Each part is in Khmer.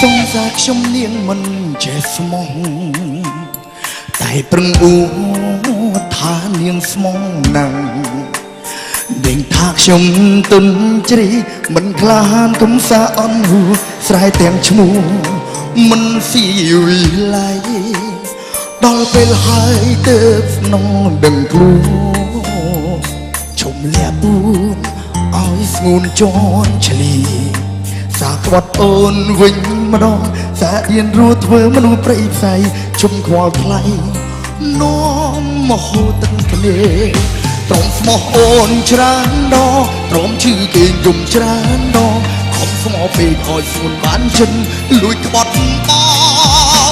สงสารខ្ញុំនាងមិនចេះស្មោះតែប្រឹងអួតថានាងស្មោះណាស់ដេញថាខ្ញុំទុនជ្រីមិនក្លាហានកំសាអន់ហួស្រែទាំងឈ្មោះមិនស៊ីវិល័យដល់ពេលហើយទៅក្នុងដឹងខ្លួនជុំលះបួនឲ្យស្ងួនជន់ឆ្លីសាក្បត់អូនវិញម្ដងសារៀនរស់ធ្វើមនុស្សព្រៃផ្សៃជុំខ្វល់ថ្លៃនាំមកហូរទឹកភ្នែកត្រង់ស្មោះអូនច្រើនដងត្រង់ឈឺគេយំច្រើនដងខំស្មោះពេកឲ្យស្ងួនបានចិនលួចក្បត់ប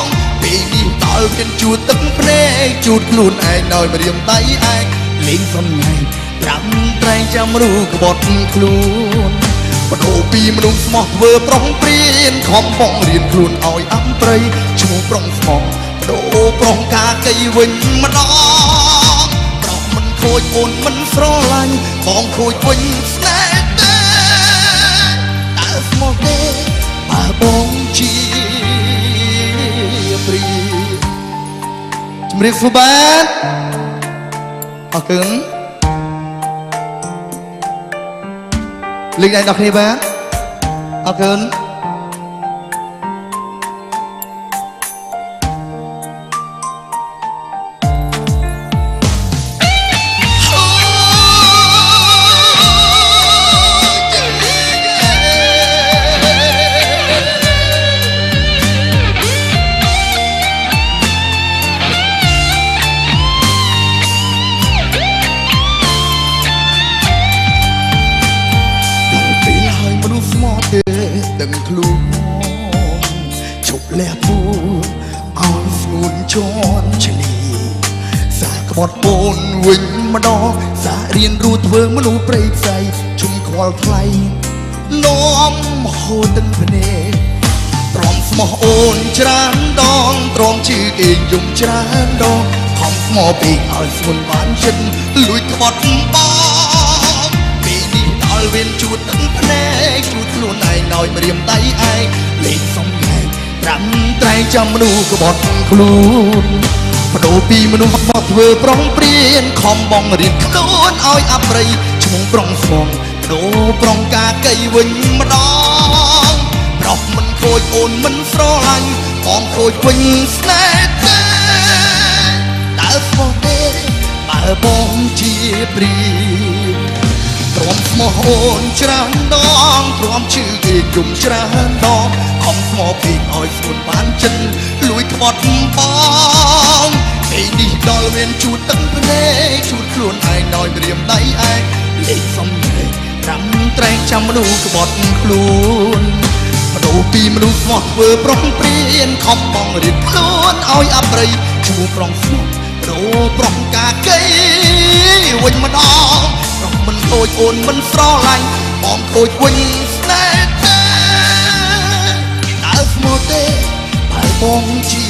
ងពេលនេះដល់មានជួតទឹកភ្នែកជួតខ្លួនឯងដោយម្រាមដៃឯងលេងសំណែងត្រាំត្រែងចាំរូក្បត់ខ្លួនបដូរពីមនុស្សស្មោះធ្វើប្រុងព្រៀនខំបងរៀនខ្លួនឲ្យអំព្រៃឈ្មោះប្រុងស្មោះបដូរប្រុងកាកៃវិញម្ដងប្រុសមិនខូចអូនមិនស្រឡាញ់បងខូចវិញស្នេហ៍ទេតើស្មោះទេបើបងជាព្រីជំរាបសួរបាទអរគុណលេងដៃដល់គ្នាបាទអរគុណដឹងខ្លួនជប់លះពូឲ្យស្ងួនជន់ឆ្លីសាក្បត់បូនវិញម្ដងសារៀនរស់ធ្វើមនុស្សព្រៃផ្សៃជុំខ្វល់ថ្លៃនាំហូរទឹកភ្នែកព្រមស្មោះអូនច្រើនដងត្រង់ជឿគេយំច្រើនដងខំស្មោះពេកឲ្យស្ងួនបានចិនលួចក្បត់បងពេលនេះដល់វេនជួតទឹកភ្នែកជួតខ្លួនឯងដោយម្រាមដៃឯងលេងសំឡេងត្រាំត្រែងចាំមនុស្សក្បត់ខ្លួនបដូរពីមនុស្សមកធ្វើប្រុងព្រៀនខំបងរៀនខ្លួនឲ្យអប្រិយឈ្មោះប្រុងស្មងបដូរប្រុងកាកៃវិញម្ដងប្រុសមិនខូចអូនមិនស្រឡាញ់បងខូចវិញស្នេហ៍ទេតើស្មោះទេបើបងជាព្រីទ្រាំស្មោះអូនច្រើនដងទ្រាំឈឺគេយំច្រើនដងខំស្មោះពេកឲ្យស្ងួនបានចិនលួចក្បត់បងពេលនេះដល់មានជួតទឹកភ្នែកជួតខ្លួនឯងដោយម្រាមដៃឯងលេងសំឡេងត្រាំត្រែងចាំមនុស្សក្បត់ខ្លួនបដូរពីមនុស្សស្មោះធ្វើប្រុងព្រៀនខំបងរៀនខ្លួនឲ្យអប្រិយឈ្មោះប្រុងស្មោះបដូរប្រុងកាកៃវិញម្ដងមិនខូចអូនមិនស្រឡាញ់បងខូចវិញស្នេហ៍ទេតើស្មោះទេបើបងជា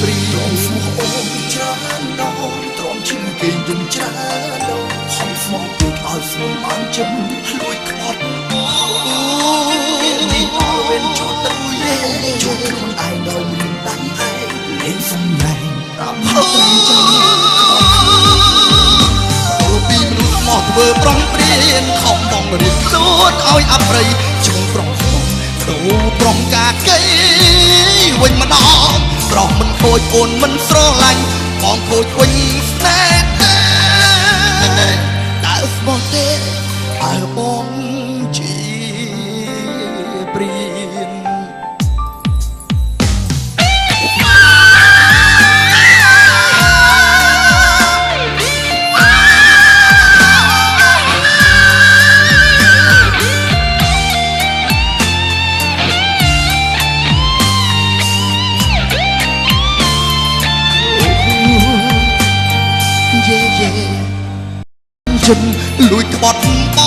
ព្រីស្មោះអូនច្រើនដងទ្រាំឈឺគេយំច្រើនដងខំស្មោះពេកឲ្យស្មោះបានចិនលួចក្បត់នេះអរវិញជួតទឹកលេជួតខ្លួនឯងដោយមានដៃឯងលេងសំឡេងតាមត្រៃចាំមកធ្វើប្រុងព្រៀនខំបងរៀនខ្លួនឲ្យអប្រិយឈ្មោះប្រុងស្មោះដូរប្រុងកាកៃវិញម្ដងប្រុសមិនខូចអូនមិនស្រឡាញ់បងខូចវិញស្នេហ៍ទេតើស្មោះទេបើបងជាព្រៀនលួចក្បត់ប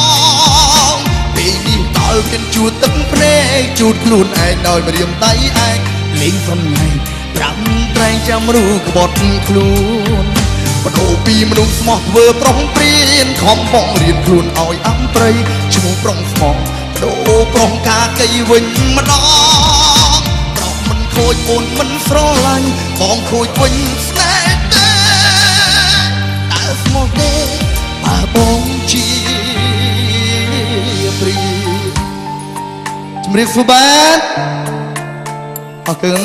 ងពេលនេះដល់មានជួតទឹកភ្នែកជួតខ្លួនឯងដោយម្រាមដៃឯងលេងសំឡេងត្រាំត្រែងចាំរូក្បត់ខ្លួនបដូរពីមនុស្សស្មោះធ្វើប្រុងព្រៀនខំបងរៀនខ្លួនឲ្យអំព្រៃឈ្មោះប្រុងស្មោះប ដូរប្រងការកៃវិញម្ដងប្រងមិនខូចអូនមិនស្រឡាញ់បងខូចវិញស្នេហ៍ទេតើស្មោះទេបើបងជាព្រីជំរាបសួរបាទអរគុណ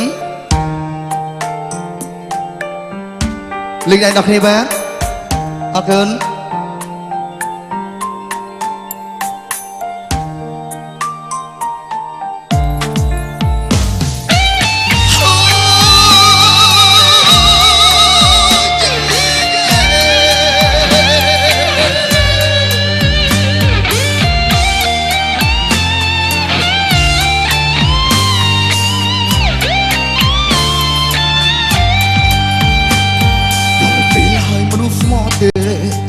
លេងដៃដល់គ្នាបាទអរគុណ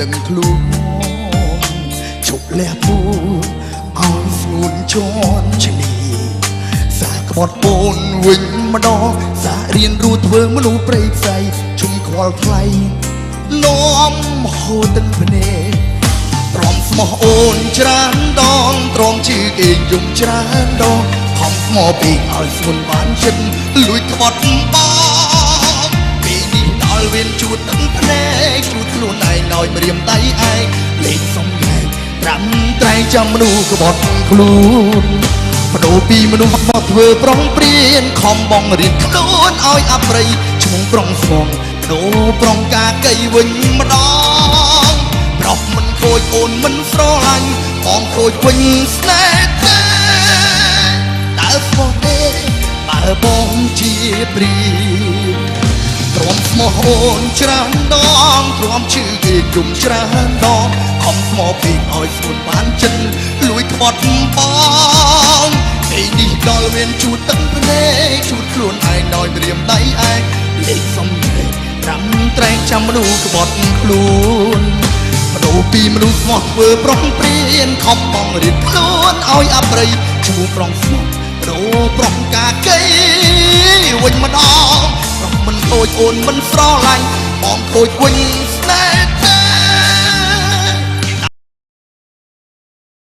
ដឹងខ្លួនជប់លះពូឲ្យស្ងួនជន់ឈ្លីសាក្បត់ពូនវិញម្ដងសារៀនរួធ្វើមនុស្សព្រៃផ្សៃជុំខ្វល់ថ្លៃនាំហូរទឹកភ្នែកព្រមស្មោះអូនច្រើនដងទ្រាំជឿគេយំច្រើនដងខំស្មោះពេកឲ្យស្ងួនបានចិត្តលួចក្បត់បងពេលនេះដល់វេនជួតទឹកភ្នែកជួតខ្លួនឯងដោយម្រាមដៃឯងលេងសំដែងត្រាំត្រែងចាំមនុស្សក្បត់ខ្លួនបដូរពីមនុស្សមកធ្វើប្រុងព្រៀនខំបងរៀនខ្លួនឲ្យអប្រិយឈ្មោះប្រុងស្មងដូរប្រុងការកៃវិញម្ដងប្រុសមិនខូចអូនមិនស្រឡាញ់បងខូចវិញស្នេហ៍ទេតើស្មោះទេបើបងជាព្រៀនទ្រាំស្មោះអូនច្រើនដងទ្រាំជឿគេយំច្រើនដងខំស្មោះពេកឲ្យស្ងួនបានចិត្តលួចក្បត់បងពេលនេះដល់វេនជួតទឹកភ្នែកជួតខ្លួនឯងដោយម្រាមដៃឯងលេខសំដែងត្រាំត្រែងចាំមនុស្សក្បត់ខ្លួនបដូរពីមនុស្សស្មោះធ្វើប្រុងព្រៀនខំបងរៀនខ្លួនឲ្យអប្រិយឈ្មោះប្រុងស្មោះដូរប្រុងការកៃវិញម្ដងប្រុសមិនខូចអូនមិនស្រឡាញ់បងខូចវិញ